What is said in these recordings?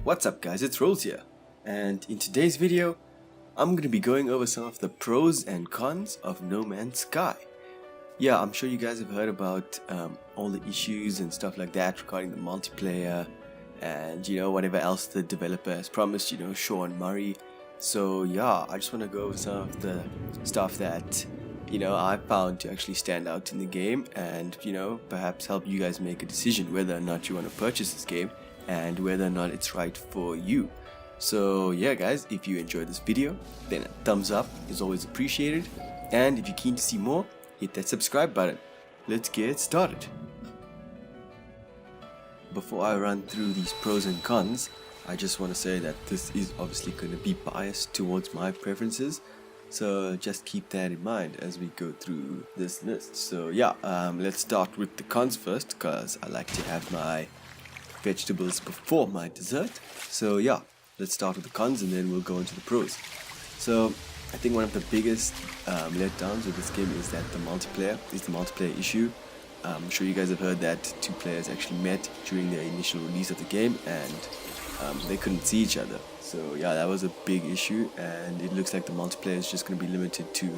What's up guys, it's Rolls here, and in today's video I'm going to be going over some of the pros and cons of No Man's Sky. Yeah, I'm sure you guys have heard about all the issues and stuff like that regarding the multiplayer and whatever else the developer has promised, Sean Murray. So yeah, I just want to go over some of the stuff that I found to actually stand out in the game and perhaps help you guys make a decision whether or not you want to purchase this game and whether or not it's right for you. So yeah guys, if you enjoyed this video, then a thumbs up is always appreciated, and if you're keen to see more, hit that subscribe button. Let's get started. Before I run through these pros and cons, I just want to say that this is obviously going to be biased towards my preferences, so just keep that in mind as we go through this list. So yeah, let's start with the cons first, because I like to have my vegetables before my dessert. So yeah, let's start with the cons and then we'll go into the pros. So I think one of the biggest letdowns with this game is that the multiplayer issue. I'm sure you guys have heard that two players actually met during the initial release of the game and they couldn't see each other. So yeah, that was a big issue, and it looks like the multiplayer is just going to be limited to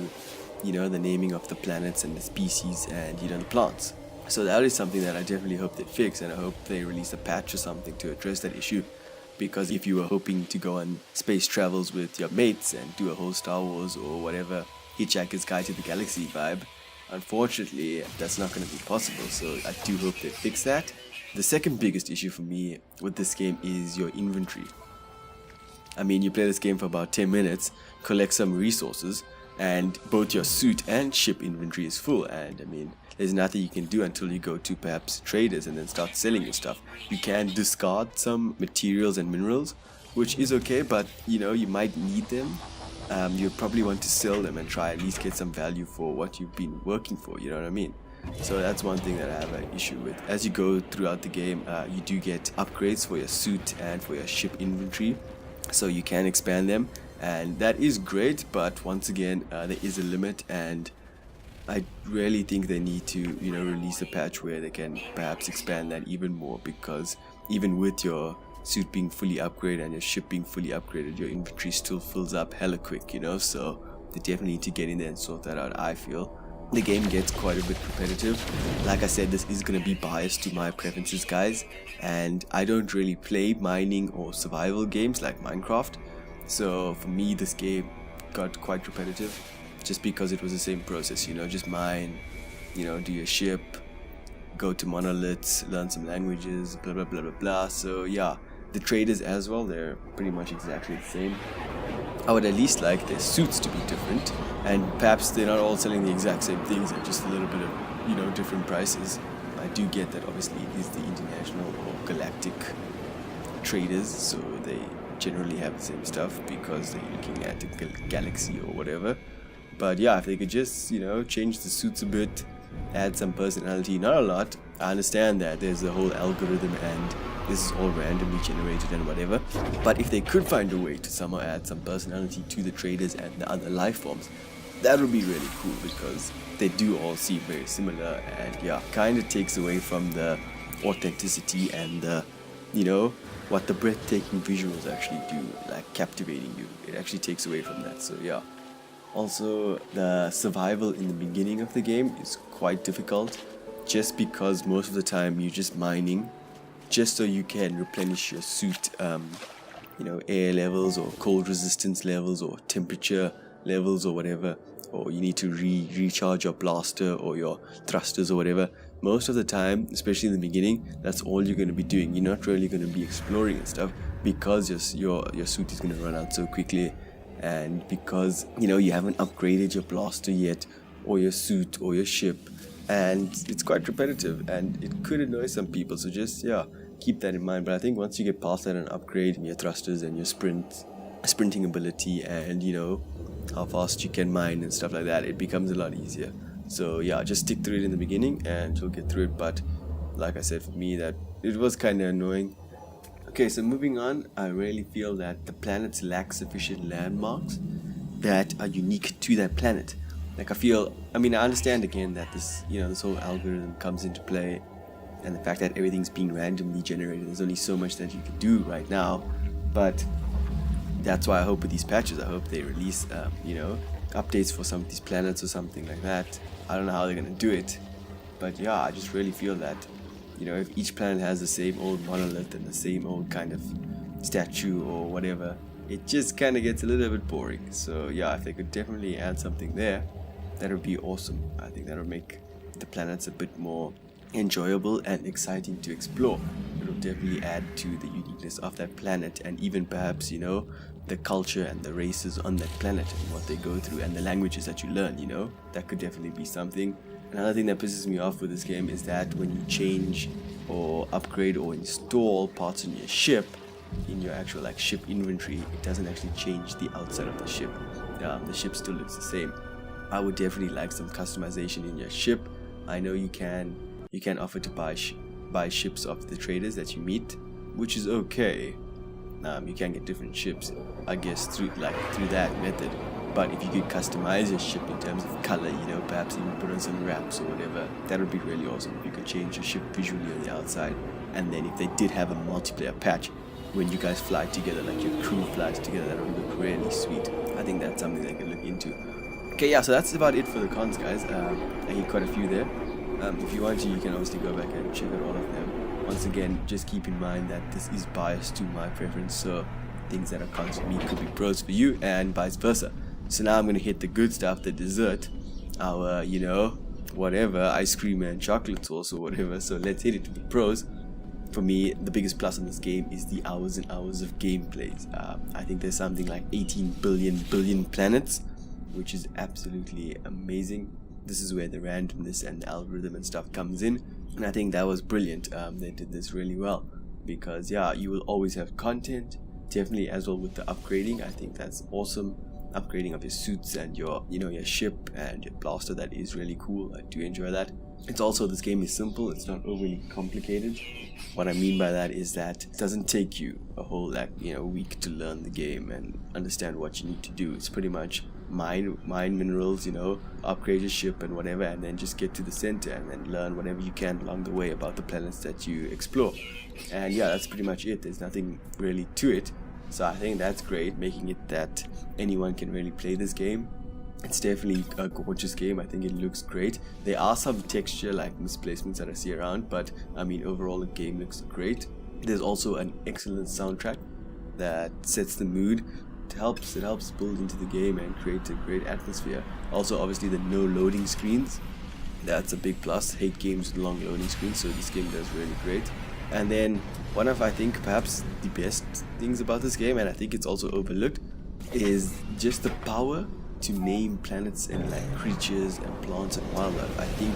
the naming of the planets and the species and the plants. So that is something that I definitely hope they fix, and I hope they release a patch or something to address that issue. Because if you were hoping to go on space travels with your mates and do a whole Star Wars or whatever Hitchhiker's Guide to the Galaxy vibe, unfortunately that's not going to be possible, so I do hope they fix that. The second biggest issue for me with this game is your inventory. I mean, you play this game for about 10 minutes, collect some resources, and both your suit and ship inventory is full, and I mean, there's nothing you can do until you go to perhaps traders and then start selling your stuff. You can discard some materials and minerals, which is okay, but you might need them. You probably want to sell them and try at least get some value for what you've been working for, you know what I mean? So that's one thing that I have an issue with. As you go throughout the game, you do get upgrades for your suit and for your ship inventory, so you can expand them, and that is great, but once again there is a limit, and I really think they need to release a patch where they can perhaps expand that even more, because even with your suit being fully upgraded and your ship being fully upgraded, your inventory still fills up hella quick, so they definitely need to get in there and sort that out. I feel the game gets quite a bit repetitive. Like I said, this is going to be biased to my preferences guys, and I don't really play mining or survival games like Minecraft, so for me this game got quite repetitive just because it was the same process, just mine, do your ship, go to monoliths, learn some languages, blah blah blah blah blah. So yeah, the traders as well, they're pretty much exactly the same. I would at least like their suits to be different, and perhaps they're not all selling the exact same things at just a little bit of different prices. I do get that obviously it is the international or galactic traders, so they generally have the same stuff because they're looking at the galaxy or whatever. But yeah, if they could just change the suits a bit, add some personality, not a lot. I understand that there's a whole algorithm and this is all randomly generated and whatever, but if they could find a way to somehow add some personality to the traders and the other life forms, that would be really cool, because they do all seem very similar, and yeah, kind of takes away from the authenticity and the what the breathtaking visuals actually do, like captivating you. It actually takes away from that. So yeah. Also, the survival in the beginning of the game is quite difficult, just because most of the time you're just mining just so you can replenish your suit, air levels or cold resistance levels or temperature levels or whatever, or you need to recharge your blaster or your thrusters or whatever. Most of the time, especially in the beginning, that's all you're going to be doing. You're not really going to be exploring and stuff, because your suit is going to run out so quickly, and because you haven't upgraded your blaster yet or your suit or your ship, and it's quite repetitive and it could annoy some people. So just keep that in mind. But I think once you get past that and upgrade your thrusters and your sprinting ability and how fast you can mine and stuff like that, it becomes a lot easier. So yeah, just stick through it in the beginning and you'll get through it. But like I said, for me that it was kind of annoying. Okay, so moving on, I really feel that the planets lack sufficient landmarks that are unique to that planet. Like I understand again that this whole algorithm comes into play, and the fact that everything's being randomly generated, there's only so much that you can do right now. But that's why I hope with these patches, I hope they release, updates for some of these planets or something like that. I don't know how they're gonna do it, but yeah, I just really feel that, if each planet has the same old monolith and the same old kind of statue or whatever, it just kind of gets a little bit boring. So yeah, if they could definitely add something there, that would be awesome. I think that would make the planets a bit more enjoyable and exciting to explore. It will definitely add to the uniqueness of that planet, and even perhaps, the culture and the races on that planet and what they go through and the languages that you learn, that could definitely be something. Another thing that pisses me off with this game is that when you change or upgrade or install parts on your ship, in your actual ship inventory, it doesn't actually change the outside of the ship. The ship still looks the same. I would definitely like some customization in your ship. I know you can offer to buy ships of the traders that you meet, which is okay. You can get different ships, I guess, through that method. But if you could customize your ship in terms of color, perhaps even put on some wraps or whatever, that would be really awesome. If you could change your ship visually on the outside, and then if they did have a multiplayer patch, when you guys fly together, like your crew flies together, that would look really sweet. I think that's something they can look into. Okay, yeah, so that's about it for the cons, guys. I hit quite a few there. If you want to, you can obviously go back and check out all of them. Once again, just keep in mind that this is biased to my preference, so things that are cons for me could be pros for you, and vice versa. So now I'm going to hit the good stuff, the dessert, our, whatever, ice cream and chocolate sauce or whatever. So let's hit it to the pros. For me, the biggest plus in this game is the hours and hours of gameplays. I think there's something like 18 billion planets, which is absolutely amazing. This is where the randomness and the algorithm and stuff comes in, and I think that was brilliant. They did this really well, because yeah, you will always have content, definitely, as well with the upgrading. I think that's awesome. Upgrading of your suits and your ship and your blaster, that is really cool. I do enjoy that. It's also, this game is simple, it's not overly complicated. What I mean by that is that it doesn't take you a whole week to learn the game and understand what you need to do. It's pretty much mine minerals, upgrade your ship and whatever, and then just get to the center and then learn whatever you can along the way about the planets that you explore. And yeah, that's pretty much it. There's nothing really to it. So I think that's great, making it that anyone can really play this game. It's definitely a gorgeous game. I think it looks great. There are some texture misplacements that I see around, but I mean, overall the game looks great. There's also an excellent soundtrack that sets the mood. It helps build into the game and create a great atmosphere. Also, obviously, the no loading screens, that's a big plus. Hate games with long loading screens, so this game does really great. And then one of, I think, perhaps the best things about this game, and I think it's also overlooked, is just the power to name planets and creatures and plants and wildlife. I think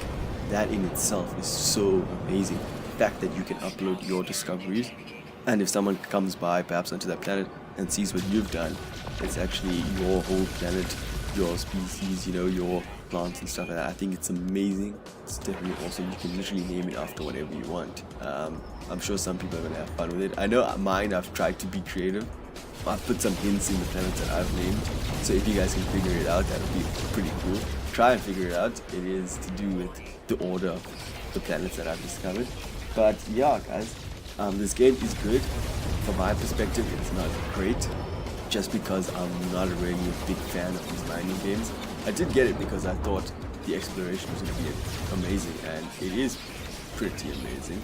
that in itself is so amazing. The fact that you can upload your discoveries, and if someone comes by perhaps onto that planet and sees what you've done, it's actually your whole planet, your species, your plants and stuff like that. I think it's amazing. It's definitely awesome. You can literally name it after whatever you want. I'm sure some people are going to have fun with it. I know mine, I've tried to be creative. I've put some hints in the planets that I've named, so if you guys can figure it out, that would be pretty cool. Try and figure it out. It is to do with the order of the planets that I've discovered. But yeah, guys, this game is good. From my perspective, it's not great, just because I'm not really a big fan of these mining games. I did get it because I thought the exploration was going to be amazing, and it is pretty amazing,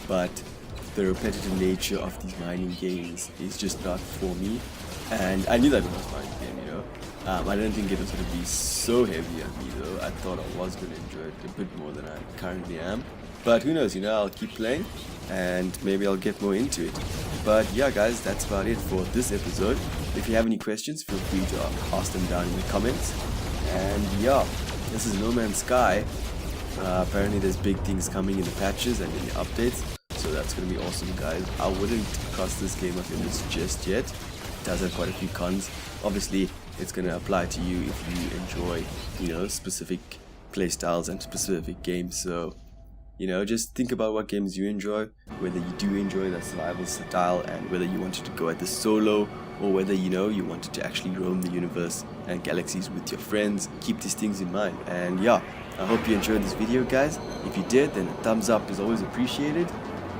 but the repetitive nature of these mining games is just not for me, and I knew that it was a mining game, I didn't think it was going to be so heavy on me though. I thought I was going to enjoy it a bit more than I currently am, but who knows, I'll keep playing and maybe I'll get more into it. But yeah, guys, that's about it for this episode. If you have any questions, feel free to ask them down in the comments. And yeah, this is No Man's Sky. Apparently there's big things coming in the patches and in the updates, so that's going to be awesome, guys. I wouldn't cross this game off your list just yet. It does have quite a few cons. Obviously, it's going to apply to you if you enjoy, specific playstyles and specific games. So, just think about what games you enjoy, whether you do enjoy the survival style, and whether you wanted to go at this solo, or whether, you wanted to actually roam the universe and galaxies with your friends. Keep these things in mind. And yeah, I hope you enjoyed this video, guys. If you did, then a thumbs up is always appreciated.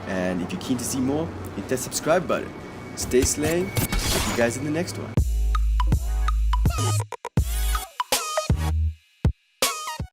And if you're keen to see more, hit that subscribe button. Stay slaying. See you guys in the next one.